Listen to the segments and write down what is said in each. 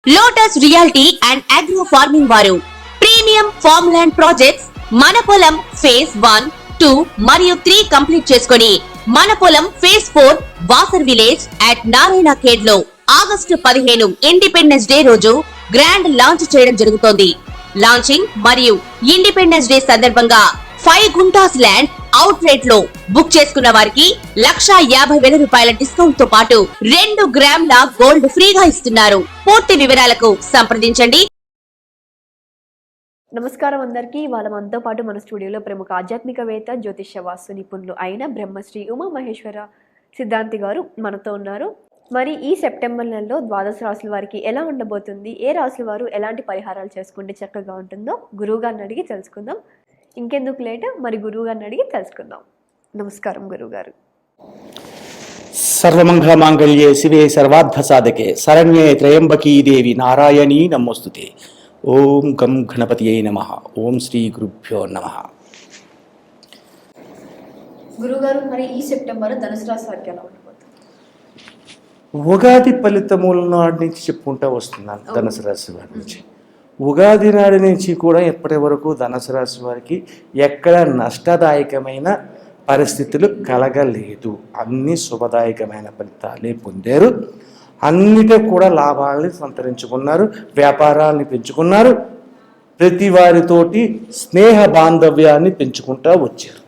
Lotus reality and agro farming వారు premium farm land projects మన పొలం ఫేజ్ 1, 2 మరియు 3 కంప్లీట్ చేసుకొని మన పొలం phase 4 Wasar village at Narayana Khed లో ఆగస్టు 15 ఇండిపెండెన్స్ డే రోజు గ్రాండ్ లాంచ్ చేయడం జరుగుతోంది. లాంచింగ్ మరియు ఇండిపెండెన్స్ డే సందర్భంగా 5 గుంటాస్ ల్యాండ్ అవుట్ రేట్ లో బుక్ చేసుకున్న వారికి 1,50,000 రూపాయల డిస్కౌంట్ తో పాటు 2 గ్రాముల గోల్డ్ ఫ్రీగా ఇస్తున్నారు. పూర్తి వివరాలకు సంప్రదించండి. నమస్కారం అందరికీ. ఇవాళ మనతో పాటు మన స్టూడియోలో ప్రముఖ ఆధ్యాత్మికవేత్త జ్యోతిష్య వాస్తు నిపుణులు అయిన బ్రహ్మశ్రీ ఉమా మహేశ్వర సిద్ధాంతి గారు మనతో ఉన్నారు. మరి ఈ సెప్టెంబర్ నెలలో ద్వాదశ రాశుల వారికి ఎలా ఉండబోతుంది, ఏ రాశుల వారు ఎలాంటి పరిహారాలు చేసుకుంటే చక్కగా ఉంటుందో గురువు గారిని అడిగి తెలుసుకుందాం. ఇంకెందుకు లేట్, మరి గురువు గారిని అడిగి తెలుసుకుందాం. నమస్కారం గురువు గారు. సర్వమంగళ మాంగళ్యే శివే సర్వార్థ సాధకే శరణ్యే త్రయంబకీ దేవి నారాయణీ నమోస్తుతే. ఓం గం గణపతియే నమః. ఓం శ్రీ గురుభ్యో నమః. గురుగారు, మరి ఈ సెప్టెంబర్ ధనుసు రాశి వారికి ఎలా ఉండబోతుంది? ఉగాది ఫలితముల నాటి నుంచి చెప్పుకుంటూ వస్తున్నాను ధనుసు రాశి వారి నుంచి. ఉగాది నాటి నుంచి కూడా ఇప్పటి వరకు ధనుసు రాశి వారికి ఎక్కడ నష్టదాయకమైన పరిస్థితులు కలగలేదు. అన్ని శుభదాయకమైన ఫలితాలే పొందారు. అన్నిటి కూడా లాభాలని సంతరించుకున్నారు, వ్యాపారాలని పెంచుకున్నారు, ప్రతి వారితోటి స్నేహ బాంధవ్యాన్ని పెంచుకుంటూ వచ్చారు.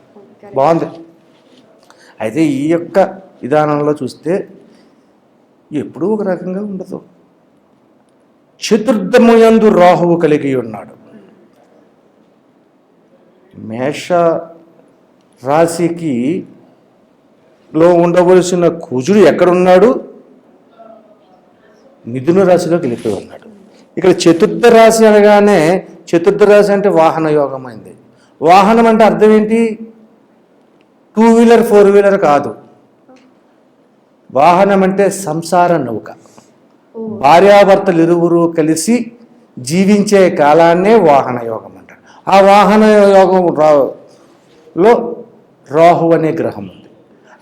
బాగుంది. అయితే ఈ యొక్క విధానంలో చూస్తే ఎప్పుడూ ఒక రకంగా ఉండదు. చతుర్థముయందు రాహువు కలిగి ఉన్నాడు. మేష రాశికి లో ఉండవలసిన కుజుడు ఎక్కడున్నాడు? మిథున రాశిలో వెళ్ళిపోయి ఉన్నాడు. ఇక్కడ చతుర్థ రాశి అనగానే, చతుర్థ రాశి అంటే వాహన యోగం అయింది. వాహనం అంటే అర్థం ఏంటి? 2 వీలర్ 4 వీలర్ కాదు. వాహనం అంటే సంసార నౌక. భార్యాభర్తలు ఇరువురు కలిసి జీవించే కాలాన్నే వాహన యోగం అంటారు. ఆ వాహన యోగంలో రాహు అనే గ్రహం ఉంది.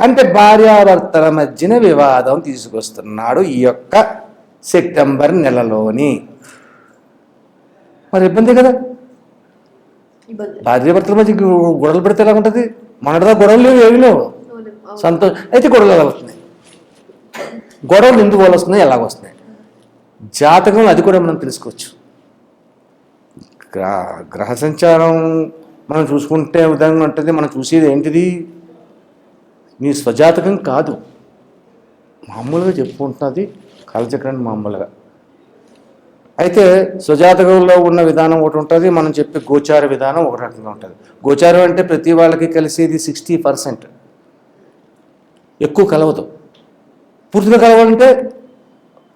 అంటే భార్యాభర్తల మధ్యన వివాదం తీసుకొస్తున్నాడు ఈ యొక్క సెప్టెంబర్ నెలలోని. మరి ఇబ్బంది కదా. భార్యాభర్తల మధ్య గొడవలు పెడితే ఎలా ఉంటుంది? మనదా గొడవలు లేవు, ఏమి లేవు, సంతోషం. అయితే గొడవలు ఎలా వస్తున్నాయి? గొడవలు ఎందుకు వస్తున్నాయి, ఎలాగ వస్తున్నాయి? జాతకంలో అది కూడా మనం తెలుసుకోవచ్చు. గ్రహ సంచారం మనం చూసుకుంటే విధంగా ఉంటుంది. మనం చూసేది ఏంటిది? నీ స్వజాతకం కాదు, మామూలుగా చెప్పుకుంటున్నది కాలచక్రాన్ని మామూలుగా. అయితే స్వజాతకంలో ఉన్న విధానం ఒకటి ఉంటుంది, మనం చెప్పే గోచార విధానం ఒక రకంగా ఉంటుంది. గోచారం అంటే ప్రతి వాళ్ళకి కలిసేది 60%, ఎక్కువ కలవదు. పూర్తిగా కలవాలంటే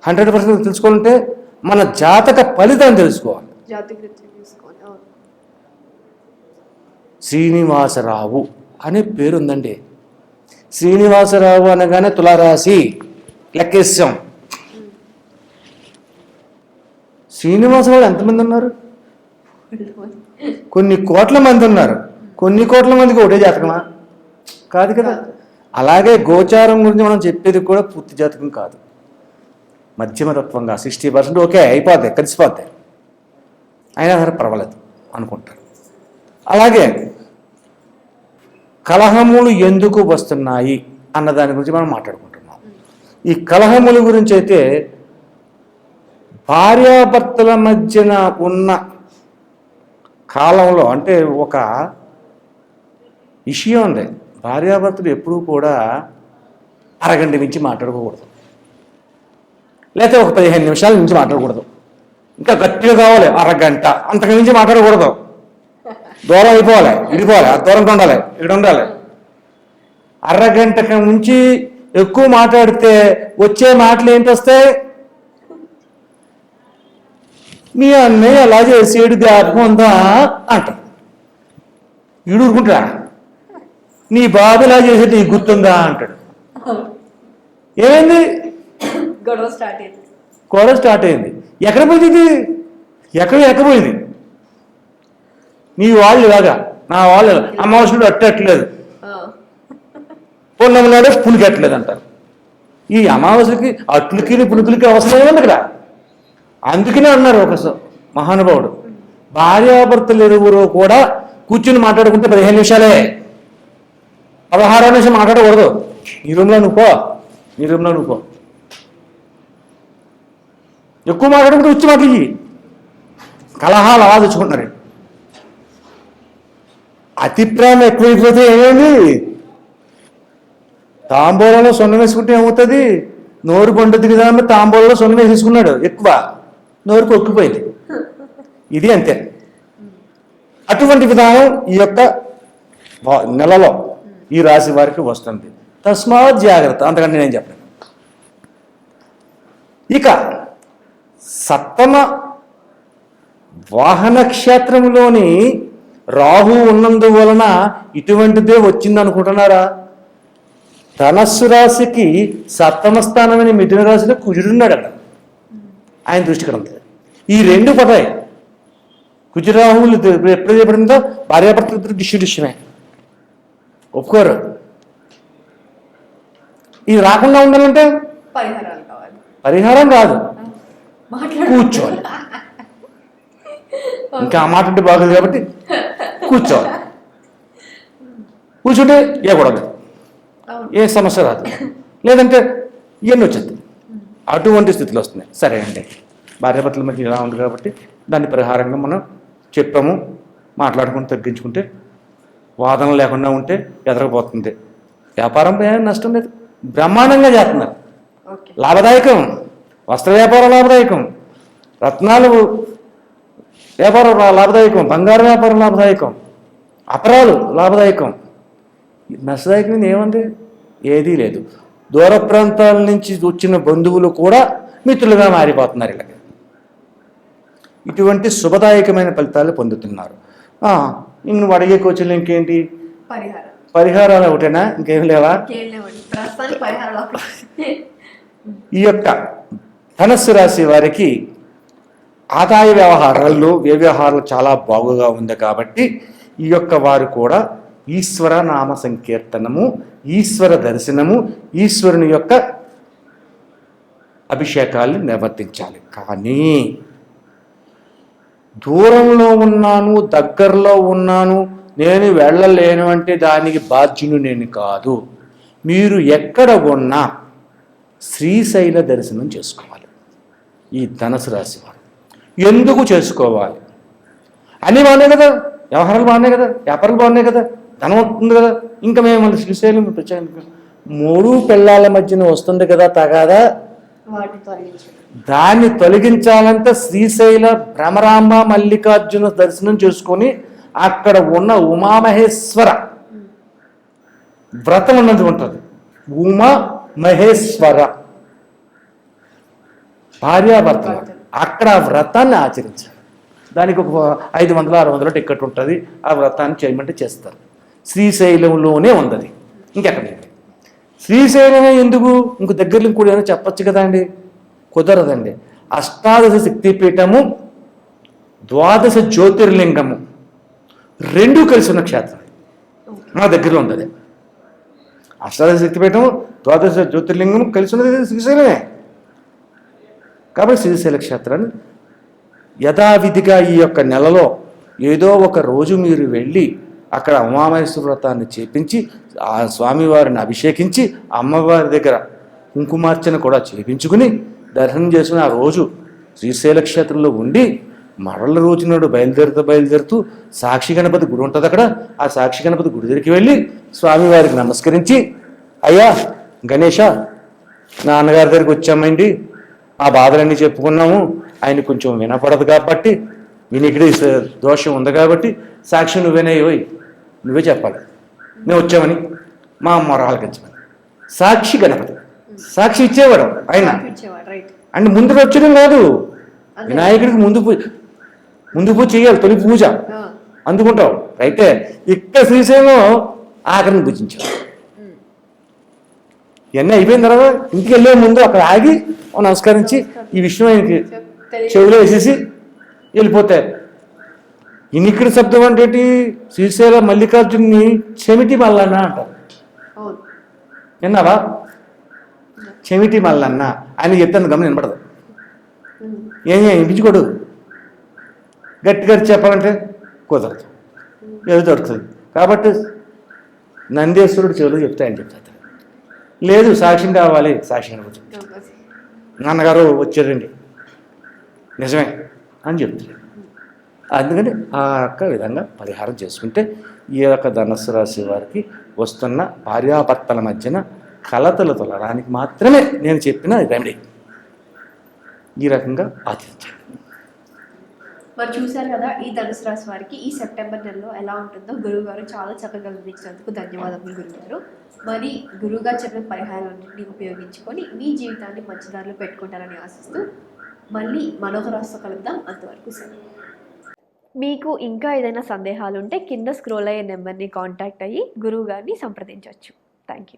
100% తెలుసుకోవాలంటే మన జాతక ఫలితాన్ని తెలుసుకోవాలి. శ్రీనివాసరావు అనే పేరుందండి. శ్రీనివాసరావు అనగానే తులారాశి లెక్కేసాం. శ్రీనివాసరావు ఎంతమంది ఉన్నారు? కొన్ని కోట్ల మంది ఉన్నారు. కొన్ని కోట్ల మందికి ఒకటే జాతకమా? కాదు కదా. అలాగే గోచారం గురించి మనం చెప్పేది కూడా పూర్తి జాతకం కాదు, మధ్యమతత్వంగా 60% ఓకే అయిపోద్ది, కలిసిపోద్ది, అయినా సరే పర్వాలేదు అనుకుంటారు. అలాగే కలహములు ఎందుకు వస్తున్నాయి అన్న దాని గురించి మనం మాట్లాడుకుంటున్నాం. ఈ కలహముల గురించి అయితే భార్యాభర్తల మధ్యన ఉన్న కాలంలో అంటే ఒక విషయం ఉంది. భార్యాభర్తలు ఎప్పుడూ కూడా అరగంట నుంచి మాట్లాడుకోకూడదు, లేకపోతే ఒక 15 నిమిషాల నుంచి మాట్లాడకూడదు. ఇంకా గట్టిగా కావాలి అరగంట, అంతకు మించి మాట్లాడకూడదు. దూరం అయిపోవాలి, ఇడిపోవాలి, ఆ దూరంగా ఉండాలి, ఇక్కడ ఉండాలి. అరగంటకు మించి ఎక్కువ మాట్లాడితే వచ్చే మాటలు ఏంటి వస్తాయి? మీ అన్నయ్య అలా చేసేడు జ్ఞాపకం ఉందా అంటారు. ఈడుకుంటా, నీ బాబు ఇలా చేసేది నీకు గుర్తుందా అంటాడు. ఏమైంది? గొడవ స్టార్ట్ అయింది. ఎక్కడ పోయింది? ఎక్కబోయింది? నీ వాళ్ళు ఇలాగా, నా వాళ్ళు అమావాస్యలు అట్టట్లేదు, పొన్నమనాడే పులికి అట్టలేదు అంటారు. ఈ అమావాస్యకి అట్లకి పులుకులకి అవసరం ఉంది ఇక్కడ. అందుకనే అన్నారు ఒక మహానుభావుడు, భార్యాభర్తలు ఇరువురు కూడా కూర్చుని మాట్లాడుకుంటే 15 నిమిషాలే, 16వ నిమిషం మాట్లాడకూడదు. ఈ రూమ్లో నువ్వు పో, ఎక్కువ మాట్లాడుకుంటే వచ్చి మాటలు కలహాలు అలా తెచ్చుకుంటున్నారు. అతి ప్రేమ ఎక్కువైపోతే ఏమైంది? తాంబూలంలో సొన్న వేసుకుంటే ఏమవుతుంది? నోరు పండుద్ది కదా అని తాంబూలంలో సొన్న వేసేసుకున్నాడు, ఎక్కువ నోరు కొక్కిపోయింది. ఇది అంతే. అటువంటి విధానం ఈ యొక్క నెలలో ఈ రాశి వారికి వస్తుంది. తస్మాత్ జాగ్రత్త, అంతకంటే నేను చెప్పను. ఇక సప్తమ వాహన క్షేత్రంలోని రాహు ఉన్నందువలన ఇటువంటిదే వచ్చింది అనుకుంటున్నారా? ధనస్సు రాశికి సప్తమ స్థానమైన మిథున రాశిలో కుజుడున్నాడు అక్కడ, ఆయన దృష్టి కనుక ఈ రెండు పడ్డాయి. కుజరాహువులు ఎప్పుడు చెప్పడిందో భార్యాభర్తలు డిష్యమే ఒప్పుకోరు. ఇది రాకుండా ఉండాలంటే పరిహారం రాదు, కూర్చోవాలి. ఇంకా ఆ మాట అంటే బాగుంది కాబట్టి కూర్చోవాలి. కూర్చుంటే ఇవ్వకూడదు, ఏ సమస్య రాదు. లేదంటే ఇవన్నీ వచ్చేది, అటువంటి స్థితిలో వస్తున్నాయి. సరే అండి, భార్యాభర్తల మధ్య ఇలా ఉంది కాబట్టి దాన్ని పరిహారంగా మనం చెప్పాము, మాట్లాడుకుని తగ్గించుకుంటే వాదన లేకుండా ఉంటే ఎదరకపోతుంది. వ్యాపారం నష్టం లేదు, బ్రహ్మాండంగా చేస్తున్నారు, లాభదాయకం. వస్త్ర వ్యాపారం లాభదాయకం, రత్నాలు వ్యాపారం లాభదాయకం, బంగారు వ్యాపారం లాభదాయకం, అపరాలు లాభదాయకం. నష్టదాయకం ఏముంది? ఏదీ లేదు. దూర ప్రాంతాల నుంచి వచ్చిన బంధువులు కూడా మిత్రులుగా మారిపోతున్నారు. ఇలాగ ఇటువంటి శుభదాయకమైన ఫలితాలు పొందుతున్నారు. నువ్వు అడిగే కోచలు ఇంకేంటి పరిహారాలు ఒకటేనా? ఇంకేం లేవా? ఈ యొక్క ధనస్సు రాశి వారికి ఆదాయ వ్యవహారాల్లో వ్యవహారాలు చాలా బాగుగా ఉంది కాబట్టి ఈ యొక్క వారు కూడా ఈశ్వర నామ సంకీర్తనము, ఈశ్వర దర్శనము, ఈశ్వరుని యొక్క అభిషేకాలు నిర్వర్తించాలి. కానీ దూరంలో ఉన్నాను, దగ్గరలో ఉన్నాను, నేను వెళ్ళలేను అంటే దానికి బాధ్యును నేను కాదు. మీరు ఎక్కడ ఉన్నా శ్రీశైల దర్శనం చేసుకోవాలి. ఈ ధనుసు రాశి వారు ఎందుకు చేసుకోవాలి? అన్నీ బాగున్నాయి కదా, వ్యవహారాలు బాగున్నాయి కదా, వ్యాపారాలు బాగున్నాయి కదా, ధనం వస్తుంది కదా, ఇంకా మేము శ్రీశైలం ప్రత్యేకంగా 3 పిల్లల మధ్యన వస్తుంది కదా తగాదా, దాన్ని తొలగించాలంటే శ్రీశైల భ్రమరాంబ మల్లికార్జున దర్శనం చేసుకొని అక్కడ ఉన్న ఉమామహేశ్వర వ్రతం అన్నది ఉంటుంది. ఉమా మహేశ్వర భార్యాభర్తలు అక్కడ ఆ వ్రతాన్ని ఆచరించాలి. దానికి ఒక 500-600 టికెట్ ఉంటుంది. ఆ వ్రతాన్ని చేయమంటే చేస్తారు. శ్రీశైలంలోనే ఉంది, ఇంకెక్కడ శ్రీశైలమే ఎందుకు? ఇంక దగ్గరలో కూడా ఏమైనా చెప్పచ్చు కదా అండి, కుదరదండి. అష్టాదశ శక్తిపీఠము, 12 జ్యోతిర్లింగము 2 కలిసి ఉన్న క్షేత్రం మా దగ్గరలో ఉంది. అది అష్టాదశ శక్తిపీఠము, 12 జ్యోతిర్లింగము కలిసి ఉన్నది శ్రీశైలమే. కాబట్టి శ్రీశైల క్షేత్రాన్ని యథావిధిగా ఈ యొక్క నెలలో ఏదో ఒక రోజు మీరు వెళ్ళి అక్కడ ఉమామహేశ్వర వ్రతాన్ని చేపించి ఆ స్వామివారిని అభిషేకించి అమ్మవారి దగ్గర కుంకుమార్చన కూడా చేపించుకుని దర్శనం చేసుకుని ఆ రోజు శ్రీశైల క్షేత్రంలో ఉండి మరల రోజు నాడు బయలుదేరుతూ సాక్షి గణపతి గుడి ఉంటుంది అక్కడ. ఆ సాక్షి గణపతి గుడి దగ్గరికి వెళ్ళి స్వామివారికి నమస్కరించి, అయ్యా గణేష, నాన్నగారి దగ్గరికి వచ్చామండి, ఆ బాధలన్నీ చెప్పుకున్నాము, ఆయన కొంచెం వినపడదు కాబట్టి, వినికిడి దోషం ఉంది కాబట్టి సాక్షి నువ్వే చెప్పాలి, మేము వచ్చామని మా అమ్మ ఆలకించమని. సాక్షి గణపతి సాక్షి ఇచ్చేవాడు ఆయన. అంటే ముందుకు వచ్చడం కాదు, వినాయకుడికి ముందు పూజ చేయాలి, తొలి పూజ అందుకుంటావు. అయితే ఇక్కడ శ్రీశైలం ఆఖరిని పూజించావు. ఇవన్నీ అయిపోయిన తర్వాత ఇంటికి వెళ్ళే ముందు అక్కడ ఆగి నమస్కరించి ఈ విషయం ఆయనకి చెవిలో వేసేసి వెళ్ళిపోతారు. ఇనికిడి శబ్దం అంటే శ్రీశైల మల్లికార్జున్ని చెమిటి మల్లన్న అంటారు. విన్నావా? చెమిటి మల్లన్న ఆయన చెప్తాను గమని వినపడదు. ఏం ఇంపించుకోడు. గట్టిగా చెప్పాలంటే కుదరదు, ఏదో దొరుకుతుంది. కాబట్టి నందేశ్వరుడు చెవులు చెప్తాయని చెప్తాడు. లేదు సాక్ష్యం కావాలి, సాక్ష్యం నాన్నగారు వచ్చారండి నిజమే అని చెప్తాడు. అందుకని ఆ యొక్క విధంగా పరిహారం చేసుకుంటే ఈ యొక్క ధనుస్సు రాశి వారికి వస్తున్న భార్యాభర్తల మధ్యన కలతలు తొలగడానికి మాత్రమే నేను చెప్పిన రెమెడీ. ఈ రకంగా ఆచరించాలి. మరి చూశారు కదా ఈ ధనుసు రాశి వారికి ఈ సెప్టెంబర్ నెలలో ఎలా ఉంటుందో గురువు గారు చాలా చక్కగా వివరించినందుకు ధన్యవాదములు గురుగారు. మరి గురువుగారు చెప్పిన పరిహారాలన్నింటినీ ఉపయోగించుకొని మీ జీవితాన్ని మంచి దారిలో పెట్టుకుంటారని ఆశిస్తూ మళ్ళీ మరొక రాశితో కలుద్దాం. అంతవరకు సెలవు. మీకు ఇంకా ఏదైనా సందేహాలు ఉంటే కింద స్క్రోల్ అయ్యే నెంబర్ని కాంటాక్ట్ అయ్యి గురువు గారిని సంప్రదించవచ్చు. Thank you.